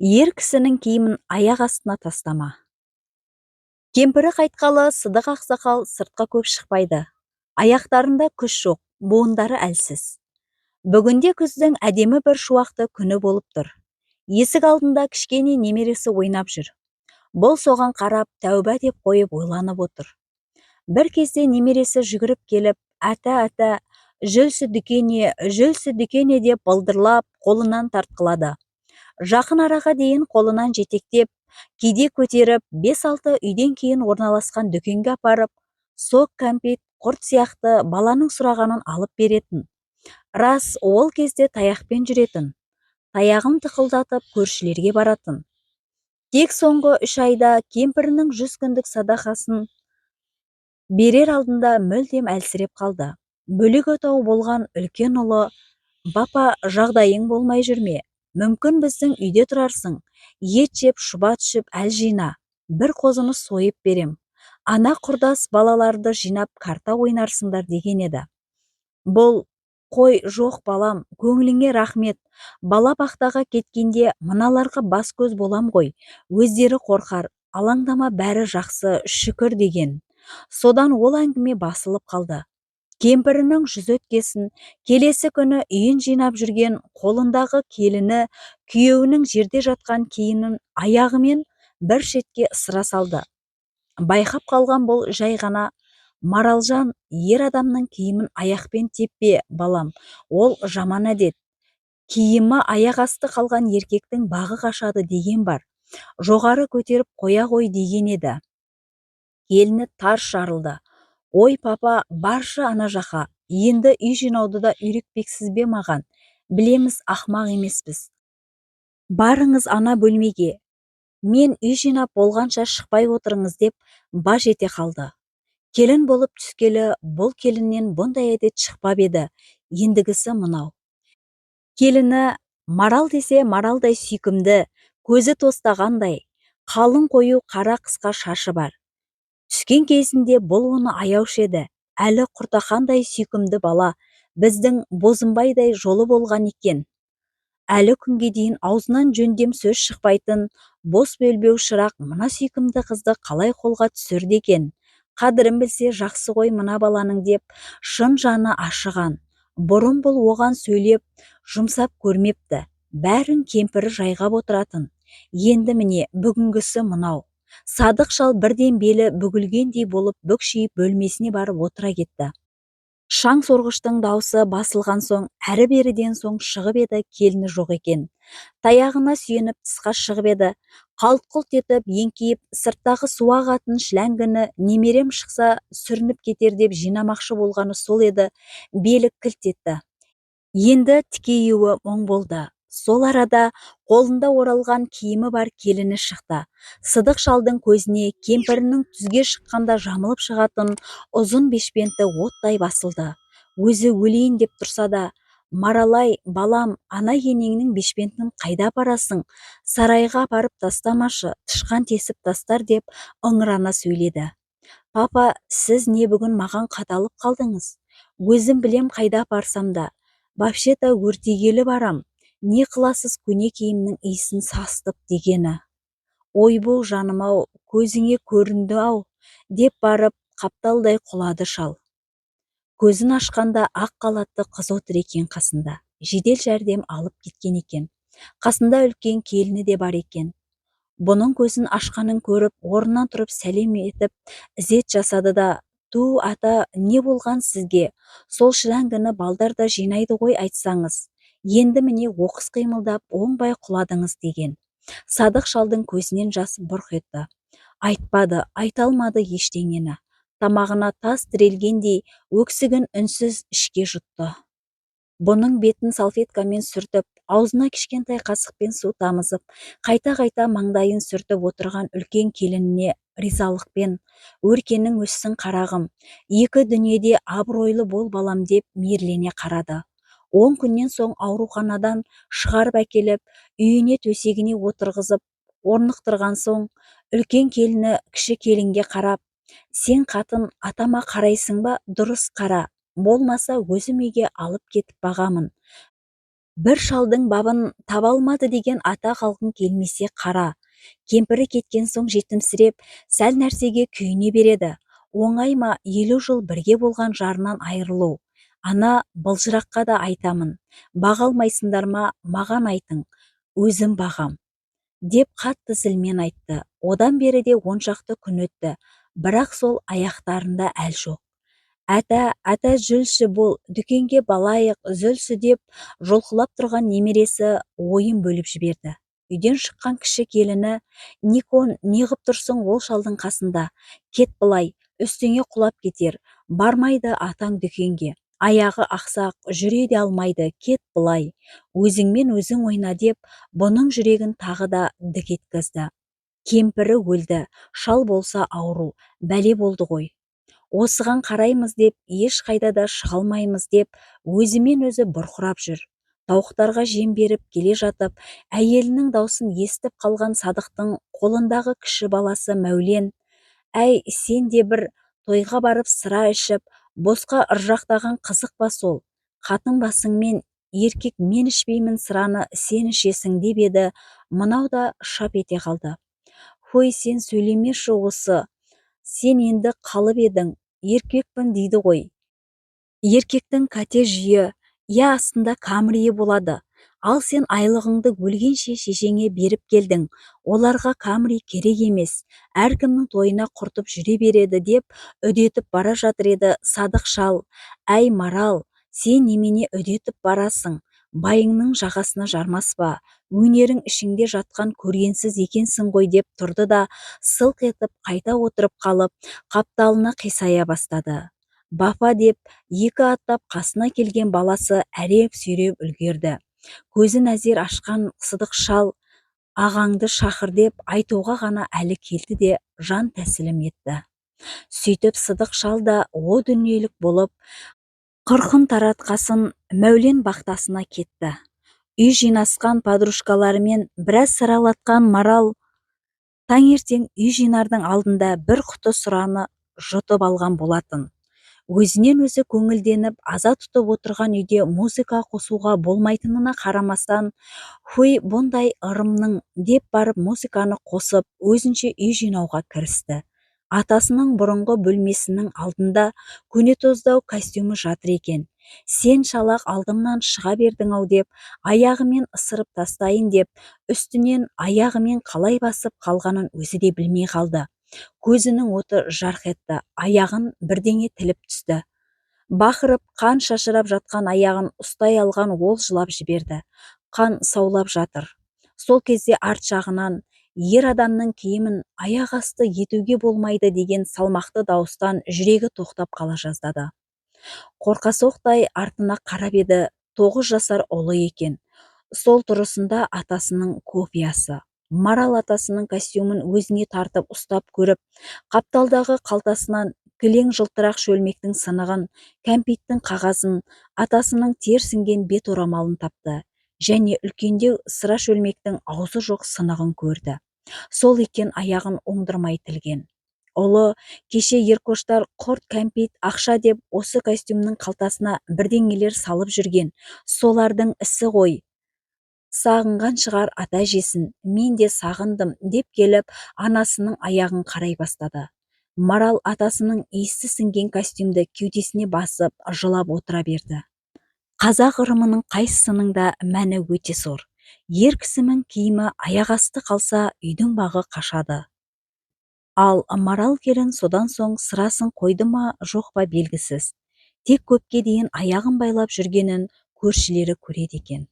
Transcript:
Ер кісінің киімін аяқ астына тастама. Кемпірі қайтқалы сыдық ақсақал сыртқа көп шықпайды. Аяқтарында күш жоқ, буындары әлсіз. Бүгінде күздің әдемі бір шуақты күні болып тұр. Есік алдында кішкене немересі ойнап жүр. Бұл соған қарап тәуба деп қойып ойланып отыр. Бір кезде немересі жүгіріп келіп, ата, жүлсі дүкене деп балдырлап қолынан тартқылады. Жақын араға дейін қолынан жетектеп, кейде көтеріп, 5-6 үйден кейін орналасқан дүкенге апарып, сок, кәмпит, құрт сияқты баланың сұрағанын алып беретін. Рас, ол кезде таяқпен жүретін. Таяғын тықылдатып көршілерге баратын. Тек соңғы 3 айда кемпірінің 100 күндік садақасын берер алдында мүлдем әлсіреп қалды. Бөлек отау болған үлкен ұлы: «Бапа, жағдайың болмай жүрме? Мүмкін біздің үйде тұрарсың. Ет жеп, шұбат ішіп әл жина. Бір қозыны сойып берем. Ана құрдас балаларды жинап карта ойнарсыңдар» деген еді. Бұл: «Қой, жоқ балам, көңіліңе рахмет. Бала бақтаға кеткенде мыналарға бас көз болам ғой. Өздері қорқар. Алаңдама, бәрі жақсы, шүкір» деген. Содан ол әңгіме басылып қалды. Кемпірінің 100 өткесін келесі күні үйін жинап жүрген қолындағы келіні күйеуінің жерде жатқан киімін аяғымен бір шетке ысыра салды. Байқап қалған бұл жай ғана: «Маралжан, ер адамның киімін аяқпен теппе, балам, ол жаман әдет. Киімі аяқ асты қалған еркектің бағы қашады деген бар. Жоғары көтеріп қоя ғой» деген еді. Келіні тарс жарылды. «Ой папа, баршы ана жақа, енді үй жинауды да үйретпексіз бе маған? Білеміз, ақмақ емеспіз. Барыңыз ана бөлмеге. Мен үй жинап болғанша шықпай отырыңыз» деп баж ете қалды. Келін болып түскелі бұл келіннен бұндай әдет шықпап еді. Ендігісі мынау. Келіні марал десе маралдай сүйкімді, көзі тостағандай, қалың қою қара қысқа шашы бар. Түскен кезінде бұл оны аяушы еді. Әлі құртақандай сүйкімді бала біздің Бозымбайдай жолы болған екен. Әлі күнге дейін аузынан жөндем сөз шықпайтын бос белбеу шырақ мына сүйкімді қызды қалай қолға түсірді екен. Қадірін білсе жақсы ғой мына баланың деп шын жаны ашыған. Бұрын бұл оған сөйлеп, жұмсап көрмепті. Бәрін кемпірі жайғап отыратын. Енді міне бүгінгісі мынау. Садық шал бірден белі бүгілгендей болып бүкшиіп бөлмесіне барып отыра кетті. Шаң сорғыштың даусы басылған соң, әрі-беріден соң шығып еді, келіні жоқ екен. Таяғына сүйеніп тысқа шығып еді. Қалт-құлт етіп еңкейіп, сырттағы су ағатын шләңгіні немерем шықса сүрініп кетер деп жинамақшы болғаны сол еді, белі кілт етті. Енді тікеюі мұң болды. Сол арада қолында оралған киімі бар келіні шықты. Сыдық шалдың көзіне кемпірінің түзге шыққанда жамылып шығатын ұзын бешпенті оттай басылды. Өзі өлейін деп тұрса да: «Маралай, балам, ана енеңнің бешпентін қайда апарасың? Сарайға апарып тастамашы, тышқан тесіп тастар» деп ыңырана сөйледі. «Папа, сіз не бүгін маған қаталып қалдыңыз? Өзім білем қайда апарсам да. Вообще-то өртегелі барам. Не қыласыз көне киімнің иісін састып» дегені. «Ойбу жаным-ау, көзіңе көрінді-ау» деп барып қапталдай құлады шал. Көзін ашқанда ақ қалатты қыз отыр екен қасында. Жедел жәрдем алып кеткен екен. Қасында үлкен келіні де бар екен. Бұның көзін ашқанын көріп, орнынан тұрып сәлем етіп, ізет жасады да: «Ту, ата, не болған сізге? Сол шләңгіні балдар да жинайды ғой, айтсаңыз. Енді міне оқыс қимылдап, оңбай құладыңыз» деген. Садық шалдың көзінен жас бұрқ етті. Айтпады, айта алмады ештеңені. Тамағына тас тірелгендей өксігін үнсіз ішке жұтты. Бұның бетін салфеткамен сүртіп, аузына кішкентай қасықпен су тамызып, қайта-қайта маңдайын сүртіп отырған үлкен келініне ризалықпен: «Өркенің өссін қарағым, екі дүниеде абыройлы бол балам» деп мейірлене қарады. 10 күннен соң ауруханадан шығарып әкеліп, үйіне төсегіне отырғызып, орнықтырған соң, үлкен келіні кіші келінге қарап: «Сен қатын атама қарайсың ба? Дұрыс қара. Болмаса өзім үйге алып кетіп бағамын. бір шалдың бабын таба алмады деген ата қалғың келмесе қара. Кемпірі кеткен соң жетімсіреп, сәл нәрсеге күйіне береді. Оңай ма 50 жыл бірге болған жарынан айырылу? Ана былжыраққа да айтамын. Баға алмайсыңдар ма, маған айтың, өзім бағам, деп қатты зілмен айтты. Одан бері де 10 шақты күн өтті, бірақ сол аяқтарында әл жоқ. Ата жүрші бол, дүкенге балайық, үзілші деп жұлқылап тұрған немересі ойын бөліп жіберді. Үйден шыққан кіші келіні, Никон, неғып тұрсың ол шалдың қасында? Кет былай, үстіңе құлап кетер. Бармайды атаң дүкенге. Аяғы ақсақ, жүре де алмайды, кет былай. Өзіңмен өзің ойна деп, бұның жүрегін тағы да дік еткізді. Кемпірі өлді, шал болса ауру, бәле болды ғой. Осыған қараймыз деп, ешқайда да шыға алмаймыз деп, өзімен өзі бұрқырап жүр. Тауықтарға жем беріп келе жатып, әйелінің даусын естіп қалған Садықтың қолындағы кіші баласы Мәулен, әй, сен де бір тойға барып сыра ішіп, босқа ыржақтаған қызық па сол? Қатын басыңмен, еркек мен ішпеймін сыраны, сен ішесің деп еді, мынау да шап ете қалды. Хой, сен сөйлемеші осы, сен енді қалып едің, еркекпін дейді ғой. Еркектің кәте жүйі, я астында камірие болады. Ал сен айлығыңды өлгенше шешеңе беріп келдің. Оларға камри керек емес. Әркімнің тойына құртып жүре береді деп үдетіп бара жатыр еді Садық шал. Әй Марал, сен немене үдетіп барасың? Байыңның жағасына жармаспа. Өнерің ішіңде жатқан көргенсіз екенсің ғой деп тұрды да, сылқ етіп қайта отырып қалып, қапталына қисая бастады. Бапа деп екі аттап қасына келген баласы әреп сүйреп үлгерді. Көзін әзер ашқан Сыдық шал, ағаңды шақыр деп айтуға ғана әлі келді де жан тәсілім етті. Сөйтіп Сыдық шал да о дүниелік болып, қырқын таратқасын Мәулен бақтасына кетті. Үй жинасқан подружкаларымен біраз сыралатқан Марал таңертең үй жинардың алдында бір құты сұраны жұтып алған болатын. Өзінен өзі көңілденіп, аза тұтып отырған үйде музыка қосуға болмайтынына қарамастан, «Хой, бұндай ырымның» деп барып музыканы қосып, өзінше үй жинауға кірісті. Атасының бұрынғы бөлмесінің алдында көнетоздау костюмі жатыр екен. Сен шалақ алдымнан шыға бердің-ау деп, аяғымен ысырып тастайын деп, үстінен аяғымен қалай басып қалғанын өзі де білмей қалды. Көзінің оты жарқ етті, аяғын бірдеңе тіліп түсті. Бақырып, қан шашырап жатқан аяғын ұстай алған ол жылап жіберді. Қан саулап жатыр. Сол кезде арт жағынан, ер адамның киімін аяқ асты етуге болмайды деген салмақты дауыстан жүрегі тоқтап қала жаздады. Қорқасоқтай артына қарап еді, 9 жасар ұлы екен. Сол тұрысында атасының копиясы. Марал атасының костюмын өзіне тартып ұстап көріп, қапталдағы қалтасынан кілең жылтырақ шөлмектің сынығын, кәмпиттің қағазын, атасының терсінген бет орамалын тапты. Және үлкендеу сыра шөлмектің аузы жоқ сынығын көрді. Сол екен аяғын оңдырмай тілген. Ұлы, кеше еркоштар құрт, кәмпит, ақша деп осы костюмның қалтасына бірдеңелер салып жүрген. Солардың ісі ғой. Сағынған шығар ата жесін, мен де сағындым деп келіп, анасының аяғын қарай бастады. Марал атасының иісі сіңген костюмді кеудесіне басып, жылап отыра берді. Қазақ ырымының қайсысының да мәні өте зор. Ер кісінің киімі аяқасты қалса, үйдің бағы қашады. Ал Марал келін содан соң сырасын қойды ма, жоқ па белгісіз. Тек көпке дейін аяғын байлап жүргенін көршілері көреді екен.